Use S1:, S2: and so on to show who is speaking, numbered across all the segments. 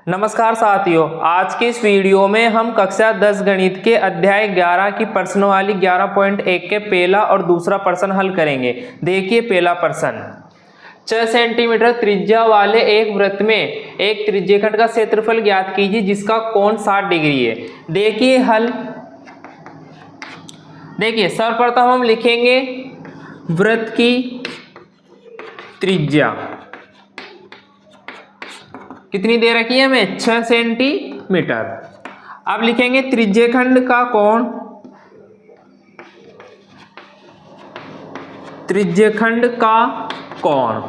S1: नमस्कार साथियों, आज के इस वीडियो में हम कक्षा 10 गणित के अध्याय 11 की प्रश्नावली 11.1 के पहला और दूसरा प्रश्न हल करेंगे। देखिए पहला प्रश्न, 6 सेंटीमीटर त्रिज्या वाले एक वृत्त में एक त्रिज्यखंड का क्षेत्रफल ज्ञात कीजिए जिसका कोण 60 डिग्री है। देखिए हल। देखिए सर्वप्रथम हम लिखेंगे वृत्त की त्रिज्या कितनी दे रखी है हमें, 6 सेंटीमीटर। अब लिखेंगे त्रिज्यखंड का कोण, त्रिज्यखंड का कोण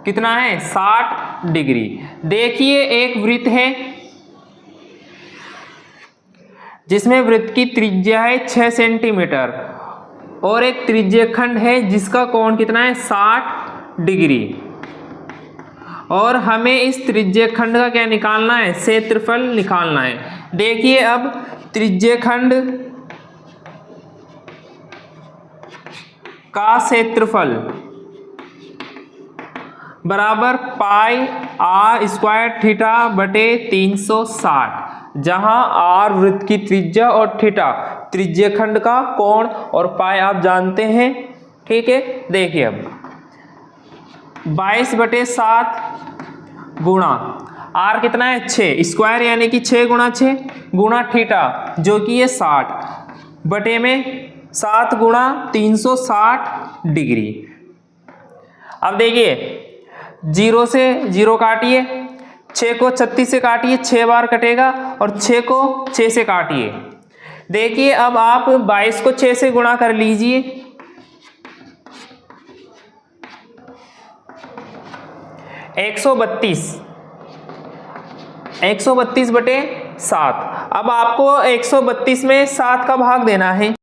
S1: कितना है, 60 डिग्री। देखिए एक वृत्त है जिसमें वृत्त की त्रिज्या है 6 सेंटीमीटर और एक त्रिज्यखंड है जिसका कोण कितना है, 60 डिग्री। और हमें इस त्रिज्यखंड का क्या निकालना है, क्षेत्रफल निकालना है। देखिए अब त्रिज्यखंड का क्षेत्रफल बराबर पाई आर स्क्वायर थीटा बटे 360, जहां आर वृत्त की त्रिज्या और थीटा त्रिज्यखंड का कोण और पाई आप जानते हैं। ठीक है, देखिए अब 22/7 गुणा आर कितना है, 6 स्क्वायर यानी कि 6 गुणा 6 गुणा थीटा जो कि ये 60 बटे में 7 गुणा 360 डिग्री। अब देखिए 0 से 0 काटिए, 6 को 36 से काटिए, 6 बार कटेगा और 6 को 6 से काटिए। देखिए अब आप 22 को 6 से गुणा कर लीजिए, 132 बटे 7। अब आपको 132 में 7 का भाग देना है,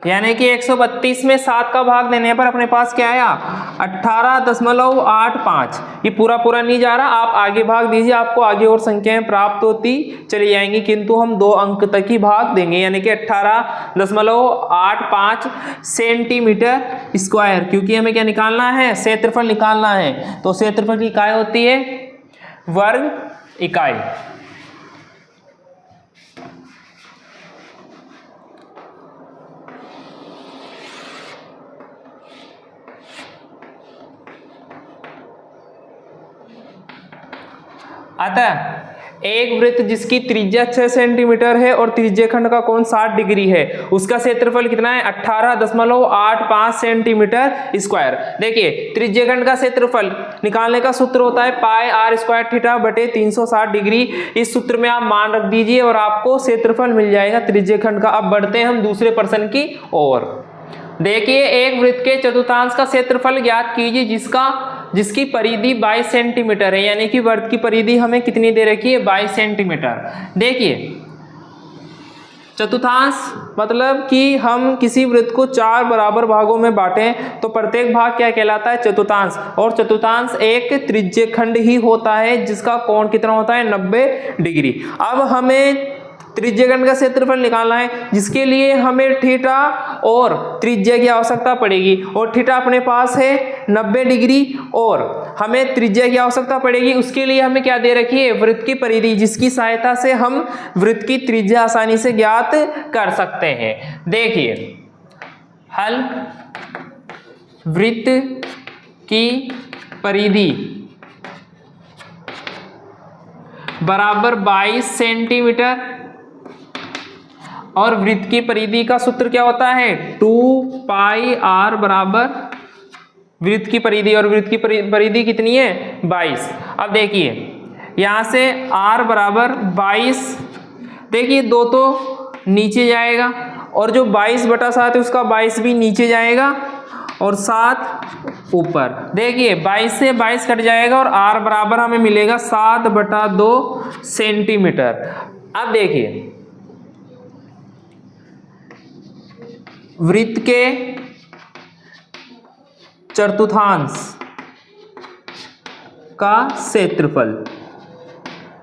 S1: यानी कि 132 में 7 का भाग देने पर अपने पास क्या आया, 18.85। ये पूरा पूरा नहीं जा रहा, आप आगे भाग दीजिए, आपको आगे और संख्याएं प्राप्त होती चली जाएंगी, किंतु हम 2 अंक तक ही भाग देंगे, यानी कि 18.85 सेंटीमीटर स्क्वायर, क्योंकि हमें क्या निकालना है, क्षेत्रफल निकालना है। तो क्षेत्रफल की इकाई होती है वर्ग इकाई। अतः एक वृत्त जिसकी त्रिज्या 6 सेंटीमीटर है और त्रिज्यखंड का कोण 60 डिग्री है, उसका क्षेत्रफल कितना है, 18.85 सेंटीमीटर स्क्वायर। देखिए त्रिज्यखंड का क्षेत्रफल निकालने का सूत्र होता है पाई आर स्क्वायर थीटा बटे 360 डिग्री। इस सूत्र में आप मान रख दीजिए और आपको क्षेत्रफल मिल जाएगा त्रिज्यखंड का। अब बढ़ते हैं हम दूसरे प्रश्न की ओर। देखिए एक वृत्त के चतुर्थांश का क्षेत्रफल ज्ञात कीजिए जिसकी परिधि 22 सेंटीमीटर है, यानी कि वृत्त की परिधि हमें कितनी दे रखी है, 22 सेंटीमीटर। देखिए चतुर्थांश मतलब कि हम किसी वृत्त को 4 बराबर भागों में बांटें तो प्रत्येक भाग क्या कहलाता है, चतुर्थांश। और चतुर्थांश एक त्रिज्यखंड ही होता है जिसका कोण कितना होता है, 90 डिग्री। अब हमें त्रिज्यखंड का क्षेत्रफल निकालना है, जिसके लिए हमें थीटा और त्रिज्या की आवश्यकता पड़ेगी। और थीटा अपने पास है 90 डिग्री और हमें त्रिज्या की आवश्यकता पड़ेगी। उसके लिए हमें क्या दे रखी है, वृत्त की परिधि, जिसकी सहायता से हम वृत्त की त्रिज्या आसानी से ज्ञात कर सकते हैं। देखिए हल, वृत्त की परिधि बराबर 22 सेंटीमीटर और वृत्त की परिधि का सूत्र क्या होता है, 2 पाई आर बराबर वृत्त की परिधि, और वृत्त की परिधि कितनी है, 22। अब देखिए यहां से r बराबर 22, देखिए 2 तो नीचे जाएगा और जो 22/7 है उसका 22 भी नीचे जाएगा और 7 ऊपर। देखिए 22 से 22 कट जाएगा और r बराबर हमें मिलेगा 7/2 सेंटीमीटर। अब देखिए वृत्त के चतुर्थांश का क्षेत्रफल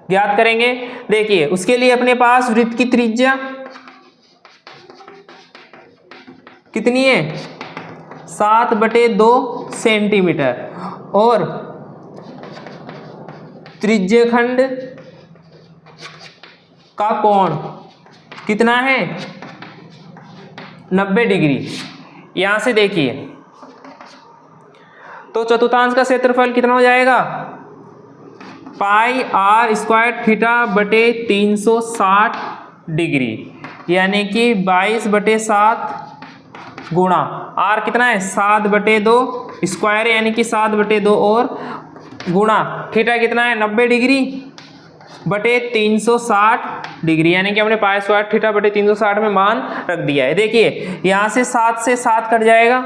S1: ज्ञात करेंगे। देखिए उसके लिए अपने पास वृत्त की त्रिज्या कितनी है, 7/2 सेंटीमीटर और त्रिज्यखंड का कोण कितना है 90 डिग्री। यहां से देखिए तो चतुर्थांश का क्षेत्रफल कितना हो जाएगा पाई आर स्क्वायर थीटा बटे 360 डिग्री, यानी कि 22/7 गुणा आर कितना है 7/2 स्क्वायर यानी कि 7/2 और गुणा थीटा कितना है 90 डिग्री बटे 360 डिग्री, यानी कि हमने पाई स्क्वायर थीटा बटे 360 में मान रख दिया है। देखिए यहाँ से 7 से 7 कट जाएगा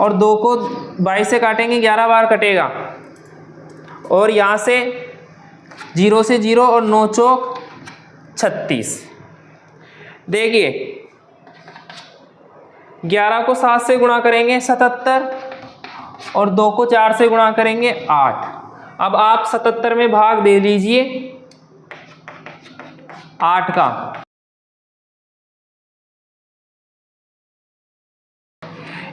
S1: और 2 को 22 से काटेंगे 11 बार कटेगा और यहाँ से 0 से 0 और 9 चौक 36। देखिए 11 को 7 से गुणा करेंगे 77 और 2 को 4 से गुणा करेंगे 8। अब आप 77 में भाग दे लीजिए 8 का,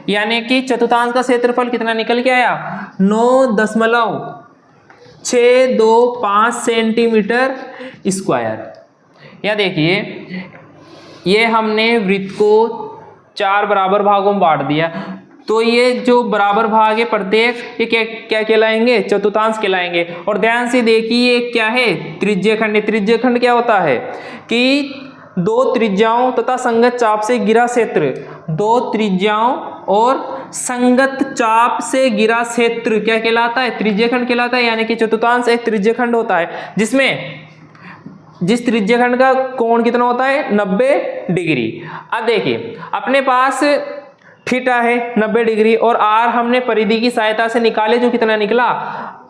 S1: यानी कि चतुर्थांश का क्षेत्रफल कितना निकल के आया 9.625 सेंटीमीटर स्क्वायर। या देखिए ये हमने वृत्त को 4 बराबर भागों में बांट दिया, तो ये जो बराबर भाग है प्रत्येक ये क्या कहलाएंगे चतुर्थांश कहलाएंगे। और ध्यान से देखिए क्या है त्रिज्यखंड। त्रिज्यखंड क्या होता है कि 2 त्रिज्याओं तथा संगत चाप से घिरा क्षेत्र, 2 त्रिज्याओं और संगत चाप से घिरा क्षेत्र क्या कहलाता है त्रिज्यखंड कहलाता है। यानी कि चतुर्थांश एक त्रिज्यखंड होता है जिस त्रिज्यखंड का कोण कितना होता है 90 डिग्री। अब देखिए अपने पास थीटा है 90 डिग्री और आर हमने परिधि की सहायता से निकाले जो कितना निकला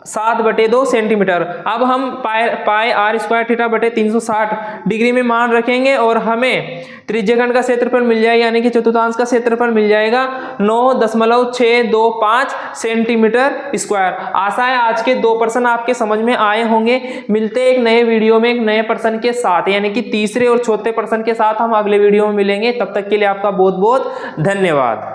S1: 7/2 सेंटीमीटर। अब हम पाई आर स्क्वायर थीटा बटे 360 डिग्री में मान रखेंगे और हमें त्रिज्यखंड का क्षेत्रफल मिल जाएगा, यानी कि चतुर्थांश का क्षेत्रफल मिल जाएगा 9.625 सेंटीमीटर स्क्वायर। आशा है आज के 2 प्रश्न आपके समझ में आए होंगे। मिलते हैं एक नए वीडियो में एक नए प्रश्न के साथ, यानी कि तीसरे और चौथे प्रश्न के साथ हम अगले वीडियो में मिलेंगे। तब तक के लिए आपका बहुत बहुत धन्यवाद।